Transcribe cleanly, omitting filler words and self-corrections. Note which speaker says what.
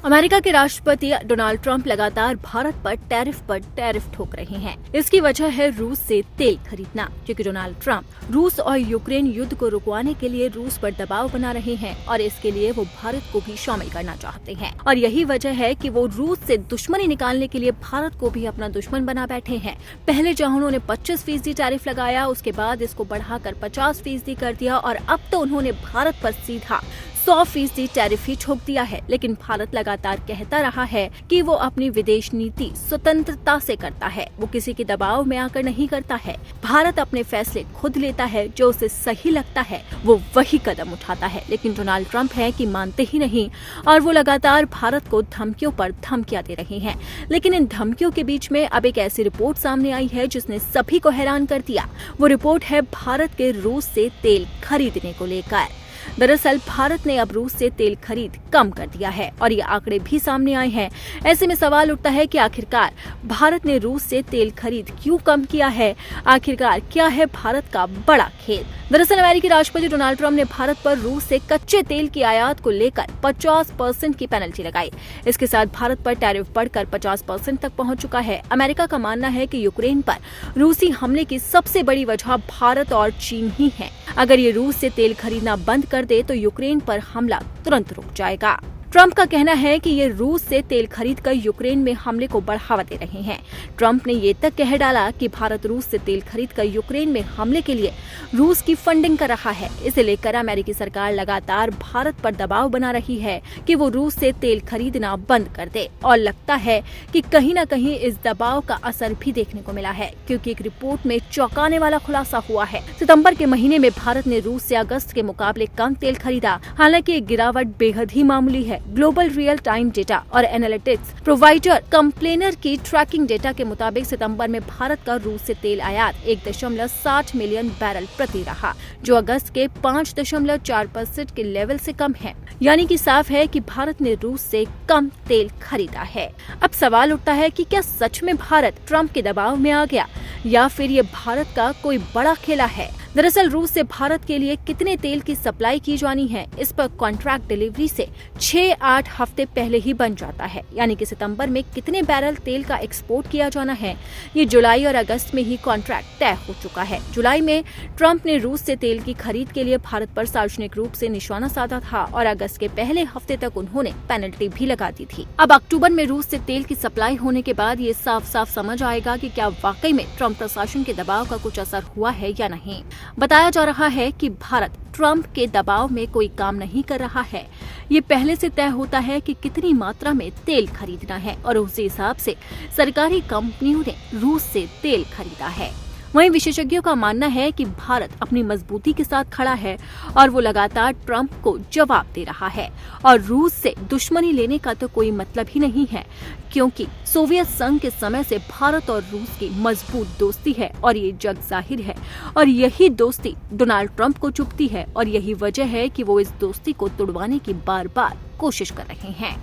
Speaker 1: America के राष्ट्रपति Donald Trump लगातार भारत पर टैरिफ ठोक रहे हैं। इसकी वजह है रूस से तेल खरीदना, क्योंकि डोनाल्ड ट्रंप रूस और यूक्रेन युद्ध को रुकवाने के लिए रूस पर दबाव बना रहे हैं और इसके लिए वो भारत को भी शामिल करना चाहते हैं। और यही वजह है कि वो रूस से दुश्मनी निकालने के लिए भारत को भी अपना दुश्मन बना बैठे हैं। पहले जहां उन्होंने 25% टैरिफ लगाया, उसके बाद इसको बढ़ाकर 50% कर दिया और अब तो उन्होंने भारत पर सीधा 100% टैरिफ ही ठोक दिया है। लेकिन भारत लगातार कहता रहा है कि वो अपनी विदेश नीति स्वतंत्रता से करता है, वो किसी के दबाव में आकर नहीं करता है। भारत अपने फैसले खुद लेता है, जो उसे सही लगता है वो वही कदम उठाता है। लेकिन डोनाल्ड ट्रंप है कि मानते ही नहीं और वो लगातार भारत को धमकियों पर धमकियां दे रहे हैं। लेकिन इन धमकियों के बीच में अब एक ऐसी रिपोर्ट सामने आई है जिसने सभी को हैरान कर दिया। वो रिपोर्ट है भारत के रूस से तेल खरीदने को लेकर। दरअसल भारत ने अब रूस से तेल खरीद कम कर दिया है और ये आंकड़े भी सामने आए हैं। ऐसे में सवाल उठता है कि आखिरकार भारत ने रूस से तेल खरीद क्यों कम किया है? आखिरकार क्या है भारत का बड़ा खेल? दरअसल अमेरिकी राष्ट्रपति डोनाल्ड ट्रंप ने भारत पर रूस से कच्चे तेल की आयात को लेकर 50% की पेनल्टी लगाई। इसके साथ भारत पर टैरिफ बढ़कर 50% तक पहुंच चुका है। अमेरिका का मानना है कि यूक्रेन पर रूसी हमले की सबसे बड़ी वजह भारत और चीन ही है। अगर ये रूस से तेल खरीदना बंद कर दे तो यूक्रेन पर हमला तुरंत रुक जाएगा। ट्रंप का कहना है कि ये रूस से तेल खरीद कर यूक्रेन में हमले को बढ़ावा दे रहे हैं। ट्रंप ने ये तक कह डाला कि भारत रूस से तेल खरीद कर यूक्रेन में हमले के लिए रूस की फंडिंग कर रहा है। इसे लेकर अमेरिकी सरकार लगातार भारत पर दबाव बना रही है कि वो रूस से तेल खरीदना बंद कर दे। और लगता है कि कहीं न कहीं इस दबाव का असर भी देखने को मिला है, क्योंकि एक रिपोर्ट में चौंकाने वाला खुलासा हुआ है। सितंबर के महीने में भारत ने रूस से अगस्त के मुकाबले कम तेल खरीदा। हालांकि ये गिरावट बेहद ही मामूली है। ग्लोबल रियल टाइम डेटा और एनालिटिक्स प्रोवाइडर कंप्लेनर की ट्रैकिंग डेटा के मुताबिक सितंबर में भारत का रूस से तेल आयात 1.60 मिलियन बैरल प्रति रहा, जो अगस्त के 5.4% के लेवल से कम है। यानी कि साफ है कि भारत ने रूस से कम तेल खरीदा है। अब सवाल उठता है कि क्या सच में भारत ट्रंप के दबाव में आ गया या फिर ये भारत का कोई बड़ा खेला है? दरअसल रूस से भारत के लिए कितने तेल की सप्लाई की जानी है, इस पर कॉन्ट्रैक्ट डिलीवरी से 6-8 हफ्ते पहले ही बन जाता है। यानी कि सितंबर में कितने बैरल तेल का एक्सपोर्ट किया जाना है, ये जुलाई और अगस्त में ही कॉन्ट्रैक्ट तय हो चुका है। जुलाई में ट्रंप ने रूस से तेल की खरीद के लिए भारत पर सार्वजनिक रूप से निशाना साधा था और अगस्त के पहले हफ्ते तक उन्होंने पेनल्टी भी लगा दी थी। अब अक्टूबर में रूस से तेल की सप्लाई होने के बाद ये साफ साफ समझ आएगा कि क्या वाकई में ट्रंप प्रशासन के दबाव का कुछ असर हुआ है या नहीं। बताया जा रहा है कि भारत ट्रंप के दबाव में कोई काम नहीं कर रहा है। ये पहले से तय होता है कि कितनी मात्रा में तेल खरीदना है और उसी हिसाब से सरकारी कंपनियों ने रूस से तेल खरीदा है। वहीं विशेषज्ञों का मानना है कि भारत अपनी मजबूती के साथ खड़ा है और वो लगातार ट्रंप को जवाब दे रहा है। और रूस से दुश्मनी लेने का तो कोई मतलब ही नहीं है, क्योंकि सोवियत संघ के समय से भारत और रूस की मजबूत दोस्ती है और ये जग जाहिर है। और यही दोस्ती डोनाल्ड ट्रंप को चुभती है और यही वजह है कि वो इस दोस्ती को तोड़वाने की बार बार कोशिश कर रहे हैं।